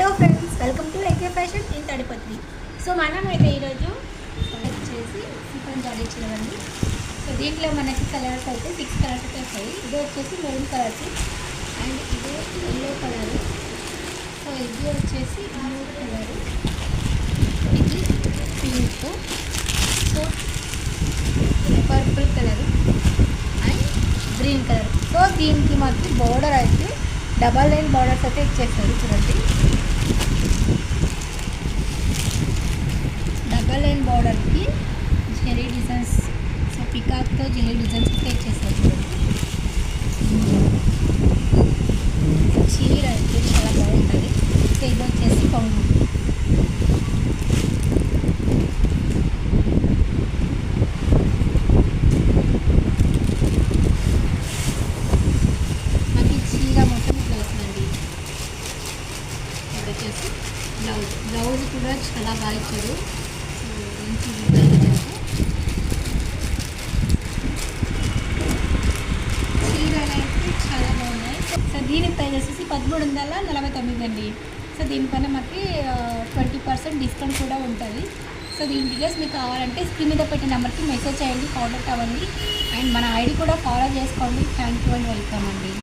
Hello friends, welcome to like fashion in Tadipatri. So మనమైతే ఈరోజు వచ్చేసి చికెన్ కర్రీ ఇచ్చినామండి. సో దీంట్లో మనకి కలర్స్ అయితే 6 కలర్స్ అయితే వస్తాయి. ఇది వచ్చేసి మెరూన్ కలర్స్ అండ్ ఇది ఎల్లో కలర్. సో ఇది వచ్చేసి బ్లూ కలర్, ఇది pink, so purple colour and green colour. So దీనికి మాకు బోర్డర్ అయితే డబల్ లైన్ బార్డర్స్ అయితే ఇచ్చేస్తారు. చూడండి, డబల్ లైన్ బార్డర్కి జెరీ డిజైన్స్, సో పికాక్తో జెరీ డిజైన్స్ అయితే ఇచ్చేస్తారు. చూడండి, చీర అయితే చాలా బాగుంటుంది. సో ఇది వచ్చేసి కొంగు. బ్లౌజ్ కూడా చాలా బాగా ఇచ్చారు. చీరలు అయితే చాలా బాగున్నాయి. సో దీని ప్రైస్ వచ్చేసి 1349 అండి. సో దీనిపైన మనకి 20% డిస్కౌంట్ కూడా ఉంటుంది. సో దీని డీటెయిల్స్ మీకు కావాలంటే స్క్రీన్ మీద పెట్టిన నెంబర్కి మెసేజ్ చేయండి, కాంటాక్ట్ అవ్వండి అండ్ మన ఐడి కూడా ఫాలో చేసుకోండి. థ్యాంక్ యూ అండ్ వెల్కమ్ అండి.